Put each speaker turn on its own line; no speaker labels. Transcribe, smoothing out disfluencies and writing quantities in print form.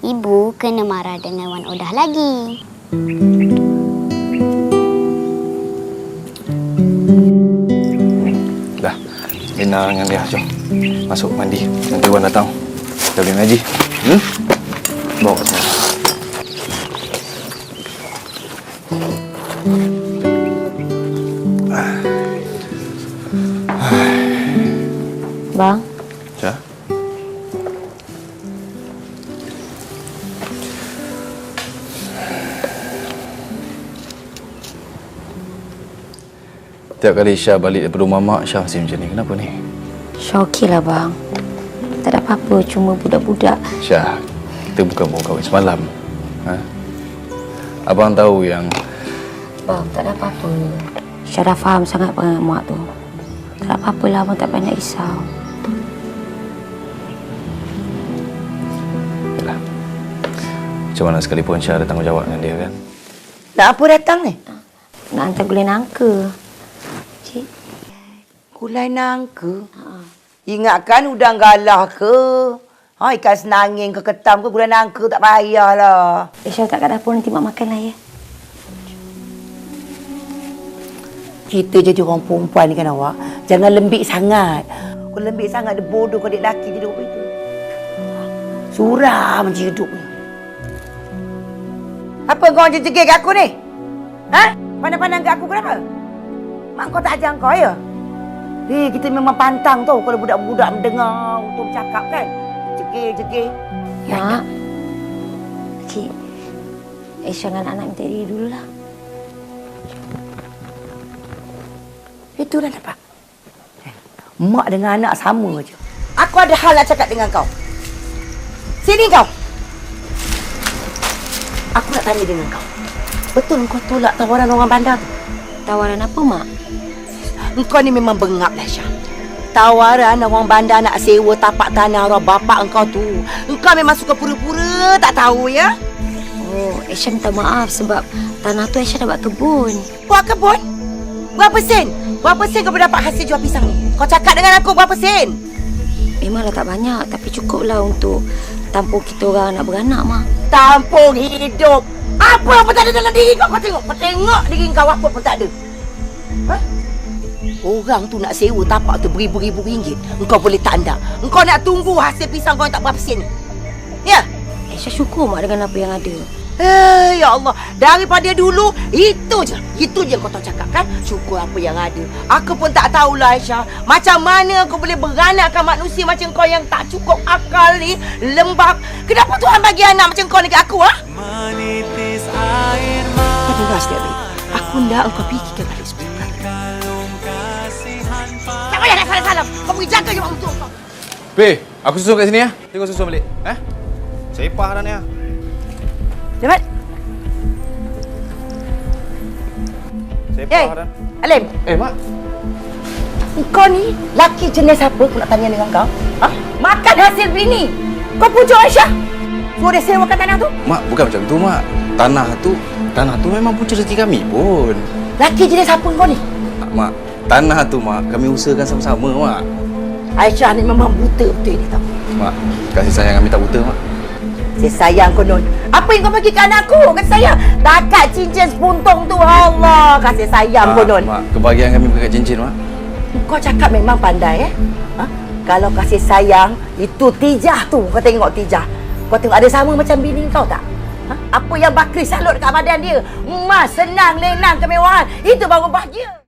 Ibu kena marah dengan Wan Odah lagi.
Dah, Lina dengan dia, jom. Masuk mandi. Nanti Wan datang. Kita boleh ngaji. Bawa ke sana.
Bang.
Syah? Tiap kali Syah balik daripada rumah mak, Syah masih macam ni. Kenapa ni?
Syah okeylah bang. Tak ada apa-apa, cuma budak-budak.
Syah, kita bukan baru kahwin semalam. Ha? Abang tahu yang...
Bang, tak ada apa-apa. Syah dah faham sangat perangai mak tu. Tak ada apa-apalah, abang tak payah nak risau.
Yalah. Macam mana sekalipun Syah ada tanggungjawab dengan dia kan?
Nak apa datang ni?
Nak hantar gulai nangka. Cik.
Gulai nangka? Ingatkan udang galah ke? Ikan senangin ke ketam ke gulai nangka tak payahlah.
Syah tak kat dapur, nanti mak makanlah ya.
Kita jadi orang perempuan ni kan awak. Jangan lembik sangat. Kalau lembik sangat, dia bodoh kalau dia lelaki jadi apa itu. Suram je hidup ni. Apa kau jegel kat aku ni? Ha? Pandang-pandang kat aku kenapa? Mak kau tak ajar kau ya? Kita memang pantang tau kalau budak-budak mendengar untuk bercakap kan. Jegel.
Mak. Cik. Syah dengan anak minta diri dululah.
Itu dah dapat. Mak dengan anak sama je. Aku ada hal nak cakap dengan kau. Sini kau. Aku nak tanya dengan kau. Betul kau tolak tawaran orang bandar tu?
Tawaran apa, Mak?
Engkau ni memang bengap lah, Syah. Tawaran orang bandar nak sewa tapak tanah arwah bapak engkau tu. Engkau memang suka pura-pura tak tahu ya?
Oh, Syah minta maaf sebab tanah tu Syah dah buat kebun.
Buat kebun? Berapa sen? Berapa sen kau dapat hasil jual pisang ni? Kau cakap dengan aku berapa sen?
Memanglah tak banyak, tapi cukuplah untuk tampung kita orang anak beranak, Mak.
Tampung hidup. Apa pun tak ada dalam diri kau. Kau tengok. Kau tengok diri kau apa pun tak ada. Ha? Orang tu nak sewa tapak tu beribu-ribu ringgit. Engkau boleh tanda. Engkau nak tunggu hasil pisang kau yang tak berapa sen ni. Ya?
Syah syukur, Mak, dengan apa yang ada.
Ya Allah. Daripada dulu, itu je yang kau tahu cakap kan? Syukur apa yang ada. Aku pun tak tahulah, Aisyah. Macam mana aku boleh beranakkan manusia macam kau yang tak cukup akal ni, lembab. Kenapa Tuhan bagi anak macam kau ni kat aku, ha? Kau dengar sikit, baik. Aku nak engkau fikirkan balik sebentar. Tak payah nak salam-salam. Kau pergi jaga je mak mentua kau.
Peh, aku susun kat sini ya. Tengok susun balik. Sepah dah ni ya.
Cepat.
Sepah dah.
Alim.
Mak.
Kau ni laki jenis apa aku nak tanya dengan kau? Ha? Makan hasil bini. Kau pujuk Aisyah. Suruh dia sewakan tanah tu?
Mak, bukan macam tu, Mak. Tanah tu memang punca rezeki kami pun.
Laki jenis apa kau ni?
Mak, tanah tu, Mak, kami usahakan sama-sama, Mak.
Aisyah ni memang buta betul ni tau.
Mak, kasih sayang kami tak buta, Mak.
Saya sayang konon. Apa yang kau bagi ke anak aku? Kasih sayang. Takat cincin sepuntung tu. Allah, kasih sayang konon.
Mak, kebahagiaan kami bukan kat cincin, Mak.
Kau cakap memang pandai, Ha? Kalau kasih sayang, itu Tijah tu. Kau tengok Tijah. Kau tengok ada sama macam bini kau tak? Ha? Apa yang Bakri salut dekat badan dia? Emas, senang, lenang, kemewahan. Itu baru bahagia.